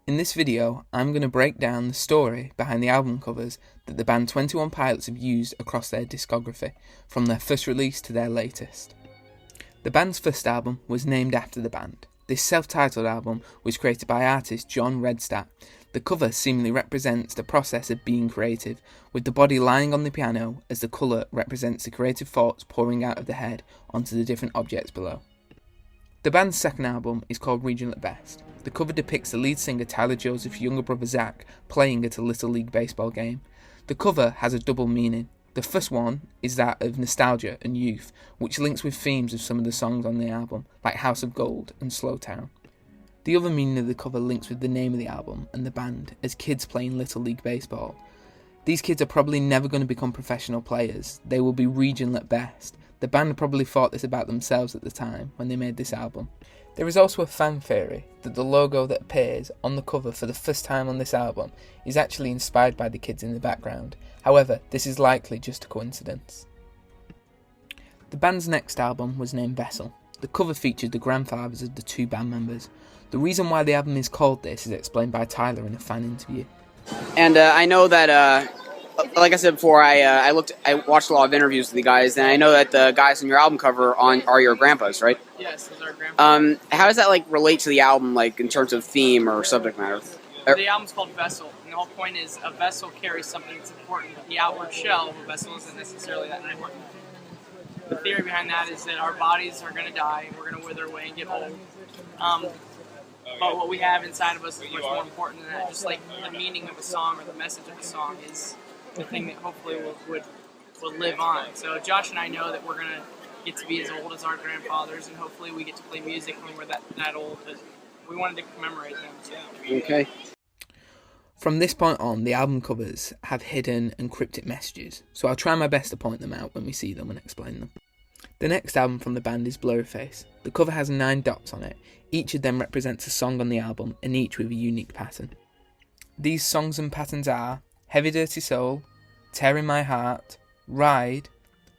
In this video, I'm going to break down the story behind the album covers that the band 21 Pilots have used across their discography, from their first release to their latest. The band's first album was named after the band. This self-titled album was created by artist John Redstadt. The cover seemingly represents the process of being creative, with the body lying on the piano as the colour represents the creative thoughts pouring out of the head onto the different objects below. The band's second album is called Regional at Best. The cover depicts the lead singer Tyler Joseph's younger brother Zach playing at a Little League baseball game. The cover has a double meaning. The first one is that of nostalgia and youth, which links with themes of some of the songs on the album, like House of Gold and Slow Town. The other meaning of the cover links with the name of the album and the band, as kids playing Little League baseball. These kids are probably never going to become professional players. They will be regional at best. The band probably thought this about themselves at the time when they made this album. There is also a fan theory that the logo that appears on the cover for the first time on this album is actually inspired by the kids in the background. However, this is likely just a coincidence. The band's next album was named Vessel. The cover featured the grandfathers of the two band members. The reason why the album is called this is explained by Tyler in a fan interview. And I know that, like I said before, I watched a lot of interviews with the guys, and I know that the guys on your album cover are your grandpas, right? Yes, those are grandpas. How does that relate to the album, in terms of theme or subject matter? The album's called Vessel, and the whole point is a vessel carries something that's important. The outward shell of a vessel isn't necessarily that important. The theory behind that is that our bodies are going to die, we're going to wither away and get old. But what we have inside of us is much more important than that. Just like the meaning of a song or the message of a song is the thing that hopefully will live on. So Josh and I know that we're going to get to be as old as our grandfathers, and hopefully we get to play music when we're that old. But we wanted to commemorate them too. Okay. From this point on, the album covers have hidden and cryptic messages, so I'll try my best to point them out when we see them and explain them. The next album from the band is Blurryface. The cover has 9 dots on it. Each of them represents a song on the album, and each with a unique pattern. These songs and patterns are Heavy Dirty Soul, Tearing My Heart, Ride,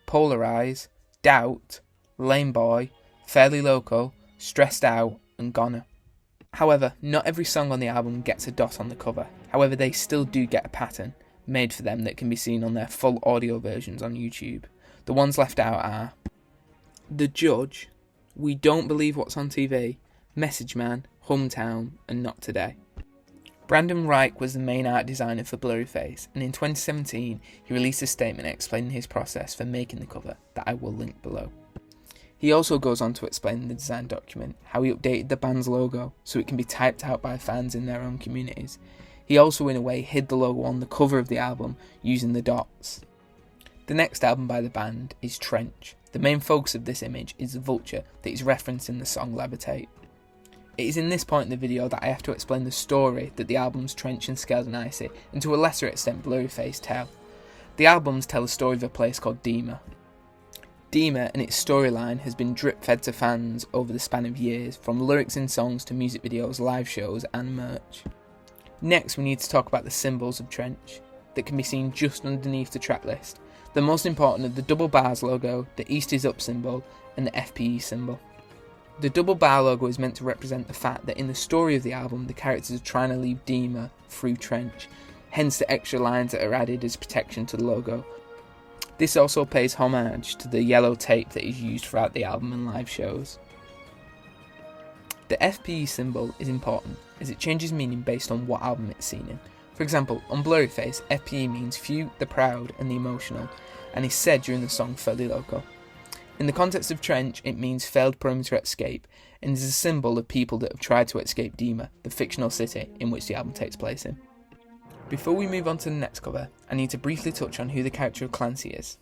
Polarize, Doubt, Lame Boy, Fairly Local, Stressed Out, and Goner. However, not every song on the album gets a dot on the cover. However, they still do get a pattern made for them that can be seen on their full audio versions on YouTube. The ones left out are The Judge, We Don't Believe What's on TV, Message Man, Hometown, and Not Today. Brandon Reich was the main art designer for Blurryface, and in 2017 he released a statement explaining his process for making the cover that I will link below. He also goes on to explain in the design document how he updated the band's logo so it can be typed out by fans in their own communities. He also in a way hid the logo on the cover of the album using the dots. The next album by the band is Trench. The main focus of this image is the vulture that is referenced in the song Levitate. It is in this point in the video that I have to explain the story that the albums Trench and Scaled and Icy, and to a lesser extent Blurryface, tell. The albums tell a story of a place called Dima. Dima and its storyline has been drip-fed to fans over the span of years, from lyrics in songs to music videos, live shows and merch. Next we need to talk about the symbols of Trench, that can be seen just underneath the track list. The most important are the double bars logo, the East is Up symbol, and the FPE symbol. The double bar logo is meant to represent the fact that in the story of the album the characters are trying to leave Dima through Trench, hence the extra lines that are added as protection to the logo. This also pays homage to the yellow tape that is used throughout the album and live shows. The FPE symbol is important as it changes meaning based on what album it's seen in. For example, on Blurryface, FPE means few, the proud and the emotional, and is said during the song Fairly Local. In the context of Trench, it means failed perimeter escape, and is a symbol of people that have tried to escape Dima, the fictional city in which the album takes place in. Before we move on to the next cover, I need to briefly touch on who the character of Clancy is.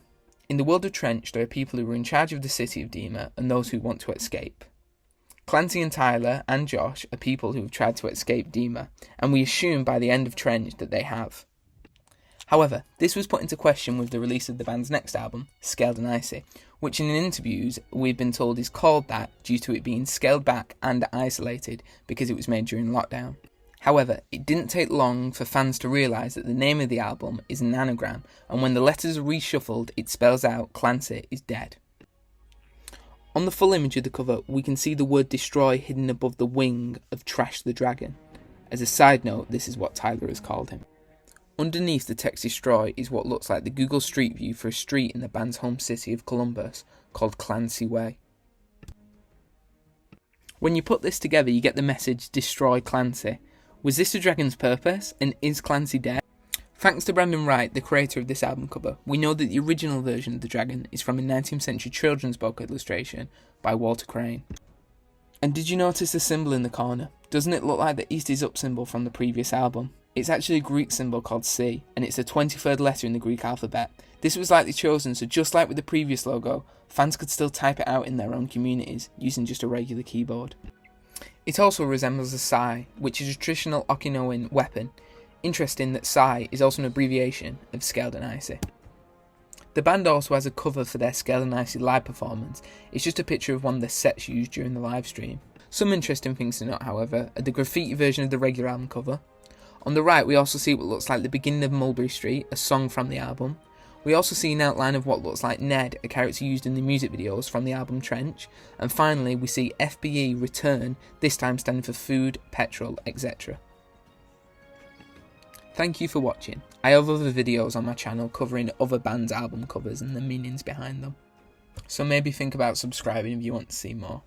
In the world of Trench, there are people who are in charge of the city of Dima, and those who want to escape. Clancy and Tyler and Josh are people who have tried to escape Dima, and we assume by the end of Trench that they have. However, this was put into question with the release of the band's next album, Scaled and Icy, which in interviews we've been told is called that due to it being scaled back and isolated because it was made during lockdown. However, it didn't take long for fans to realise that the name of the album is an anagram, and when the letters are reshuffled it spells out Clancy is dead. On the full image of the cover we can see the word destroy hidden above the wing of Trash the Dragon. As a side note, this is what Tyler has called him. Underneath the text Destroy is what looks like the Google Street View for a street in the band's home city of Columbus called Clancy Way. When you put this together, you get the message Destroy Clancy. Was this the dragon's purpose, and is Clancy dead? Thanks to Brandon Wright, the creator of this album cover, we know that the original version of the dragon is from a 19th century children's book illustration by Walter Crane. And did you notice the symbol in the corner? Doesn't it look like the East is Up symbol from the previous album? It's actually a Greek symbol called C, and it's the 23rd letter in the Greek alphabet. This was likely chosen so just like with the previous logo, fans could still type it out in their own communities using just a regular keyboard. It also resembles a sai, which is a traditional Okinawan weapon. Interesting that sai is also an abbreviation of Scaled and Icy. The band also has a cover for their Scaled and Icy live performance. It's just a picture of one of the sets used during the live stream. Some interesting things to note, however, are the graffiti version of the regular album cover. On the right, we also see what looks like the beginning of Mulberry Street, a song from the album. We also see an outline of what looks like Ned, a character used in the music videos from the album Trench. And finally, we see FBE return, this time standing for food, petrol, etc. Thank you for watching. I have other videos on my channel covering other bands' album covers and the meanings behind them. So maybe think about subscribing if you want to see more.